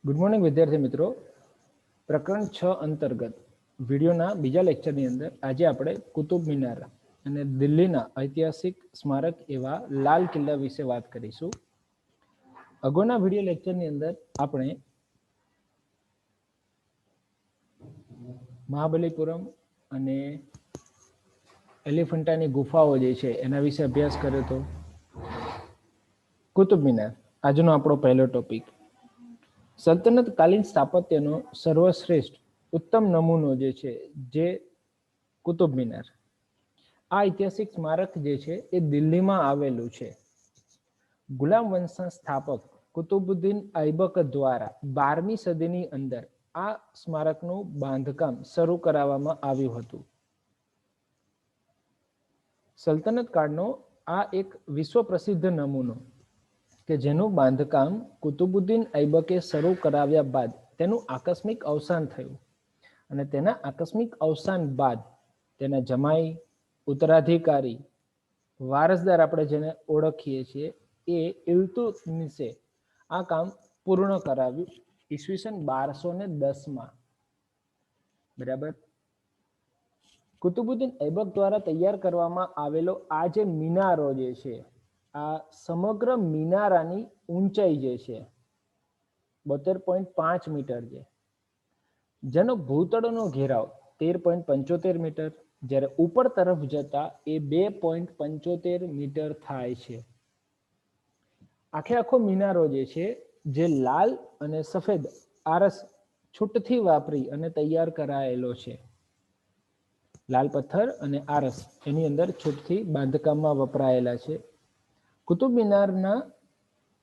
Good morning વિદ્યાર્થી મિત્રો. પ્રકરણ 6 અંતર્ગત વિડીયોના બીજા લેક્ચરની અંદર આજે આપણે કુતુબ મિનાર અને દિલ્હીના ઐતિહાસિક સ્મારક એવા લાલ કિલ્લા વિશે વાત કરીશું. અગાઉના વિડીયો લેક્ચરની અંદર આપણે મહાબલીપુરમ અને એલિફન્ટાની ગુફાઓ જે છે એના વિશે અભ્યાસ કર્યો હતો. કુતુબ મિનાર આજનો આપણો પહેલો ટોપિક. સલ્તનત કાલીન સ્થાપત્યનો સર્વશ્રેષ્ઠ ઉત્તમ નમૂનો જે છે જે કુતુબ મિનાર. આ ઐતિહાસિક સ્મારક જે છે એ દિલ્હીમાં આવેલું છે. ગુલામ વંશના સ્થાપક કુતુબુદ્દીન ઐબક દ્વારા 12મી સદીની અંદર આ સ્મારકનું બાંધકામ શરૂ કરાવવામાં આવ્યું હતું. સલ્તનત કાળનો આ એક વિશ્વ પ્રસિદ્ધ નમૂનો કે જેનું બાંધકામ કુતુબુદ્દીન ઐબકે શરૂ કરાવ્યા બાદ તેનું આકસ્મિક અવસાન થયું અને તેના આકસ્મિક અવસાન બાદ તેના જમાઈ, ઉત્તરાધિકારી, વારસદાર આપણે જેને ઓળખીએ છીએ એ ઇલ્તુત્મિશે આ કામ પૂર્ણ કરાવ્યું ઈસવીસન 1210 બરાબર. કુતુબુદ્દીન ઐબક દ્વારા તૈયાર કરવામાં આવેલો આ જે મિનારો જે છે આ સમગ્ર મિનારાની ઊંચાઈ જે છે 72.5 મીટર છે, જેનો ભૂતળનો ઘેરાવ 13.75 મીટર, જ્યારે ઉપર તરફ જતા એ 2.75 મીટર થાય છે. આખો મિનારો જે છે જે લાલ અને સફેદ આરસ છૂટથી વાપરી અને તૈયાર કરાયેલો છે. લાલ પથ્થર અને આરસ એની અંદર છૂટથી બાંધકામમાં વપરાયેલા છે. કુતુબ મિનારના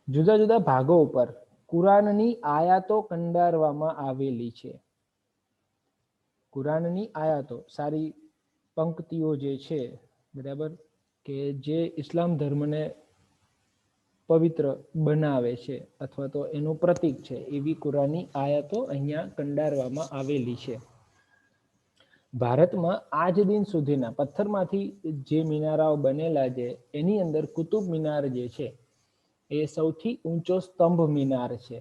જુદા જુદા ભાગો ઉપર કુરાનની આયાતો કંડારવામાં આવેલી છે. કુરાનની આયાતો સારી પંક્તિઓ જે છે બરાબર કે જે ઇસ્લામ ધર્મને પવિત્ર બનાવે છે અથવા તો એનું પ્રતીક છે એવી કુરાનની આયાતો અહીંયા કંડારવામાં આવેલી છે. ભારતમાં આજ દિન સુધીના પથ્થરમાંથી જે મિનારાઓ બનેલા છે એની અંદર કુતુબ મિનાર જે છે એ સૌથી ઊંચો સ્તંભ મિનાર છે,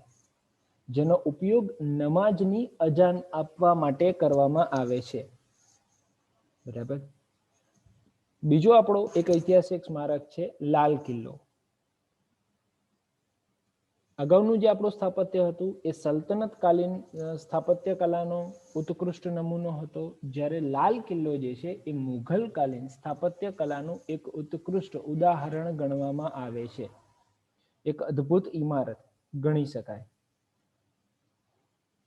જેનો ઉપયોગ નમાજની અજાન આપવા માટે કરવામાં આવે છે. બરાબર. બીજો આપણો એક ઐતિહાસિક સ્મારક છે લાલ કિલ્લો. અગાઉનું જે આપણું સ્થાપત્ય હતું એ સલ્તનત કાલીન સ્થાપત્ય કલાનો ઉત્કૃષ્ટ નમૂનો હતો, જ્યારે લાલ કિલ્લો જે છે એ મુઘલ કાલીન સ્થાપત્ય કલાનું એક ઉત્કૃષ્ટ ઉદાહરણ ગણવામાં આવે છે. એક અદ્ભુત ઇમારત ગણી શકાય.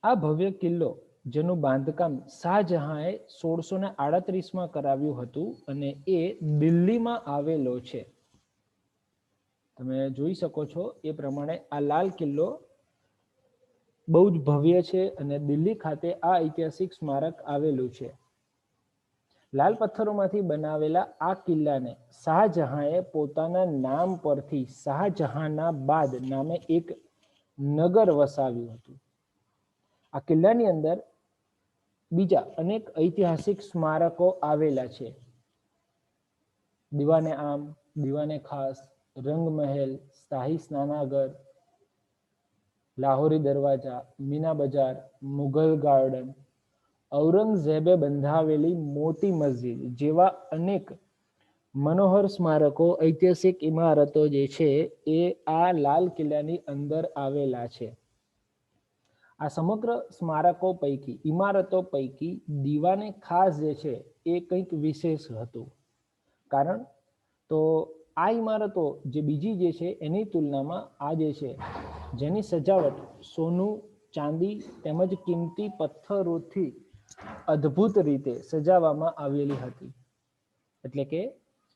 આ ભવ્ય કિલ્લો જેનું બાંધકામ શાહજહાંએ 1638 કરાવ્યું હતું અને એ દિલ્હીમાં આવેલો છે. તમે જોઈ શકો છો એ પ્રમાણે આ લાલ કિલ્લો બહુ જ ભવ્ય છે અને દિલ્હી ખાતે આ ઐતિહાસિક સ્મારક આવેલું છે. લાલ પથ્થરોમાંથી બનાવેલા આ કિલ્લાને શાહજહાંએ પોતાના નામ પરથી શાહજહાનાબાદ નામે એક નગર વસાવ્યું હતું. આ કિલ્લાની અંદર બીજા અનેક ઐતિહાસિક સ્મારકો આવેલા છે. દીવાને આમ, દીવાને ખાસ, રંગ મહેલ, શાહી સ્નાનાગર, લાહોરી દરવાજા, મીના બજાર, મુઘલ ગાર્ડન, ઔરંગઝેબે બંધાવેલી મોટી મસ્જિદ જેવા અનેક મનોહર સ્મારકો, ઐતિહાસિક ઇમારતો જે છે એ આ લાલ કિલ્લાની અંદર આવેલા છે. આ સમગ્ર સ્મારકો પૈકી, ઇમારતો પૈકી દીવાને ખાસ જે છે એ કંઈક વિશેષ હતું. કારણ તો આ ઇમારતો જે બીજી જે છે એની તુલનામાં આ જે છે જેની સજાવટ સોનું, ચાંદી તેમજ કિંમતી પથ્થરોથી અદ્ભુત રીતે સજાવવામાં આવેલી હતી. એટલે કે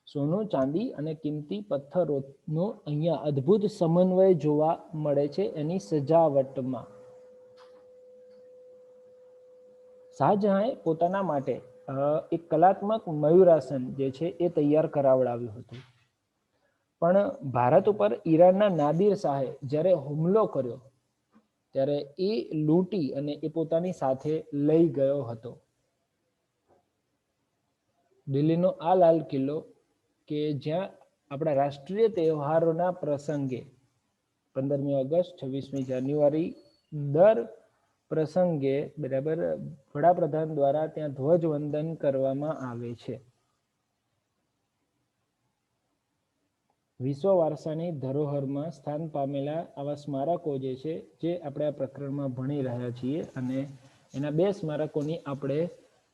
સોનું, ચાંદી અને કિંમતી પથ્થરોનો અહીંયા અદ્ભુત સમન્વય જોવા મળે છે એની સજાવટમાં. શાહજહાંએ પોતાના માટે એક કલાત્મક મયુરાસન જે છે એ તૈયાર કરાવડાવ્યું હતું. પણ ભારત ઉપર ઈરાનના નાદિર શાહે જ્યારે હુમલો કર્યો ત્યારે એ લૂંટી અને એ પોતાની સાથે લઈ ગયો હતો. દિલ્હીનો આ લાલ કિલ્લો કે જ્યાં આપણા રાષ્ટ્રીય તહેવારોના પ્રસંગે 15મી ઓગસ્ટ, 26મી જાન્યુઆરી, દર પ્રસંગે બરાબર વડાપ્રધાન દ્વારા ત્યાં ધ્વજવંદન કરવામાં આવે છે. વિશ્વ વારસાની ધરોહરમાં સ્થાન પામેલા આવા સ્મારકો જે છે જે આપણે આ પ્રકરણમાં ભણી રહ્યા છીએ અને એના 2 સ્મારકોની આપણે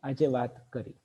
આજે વાત કરી.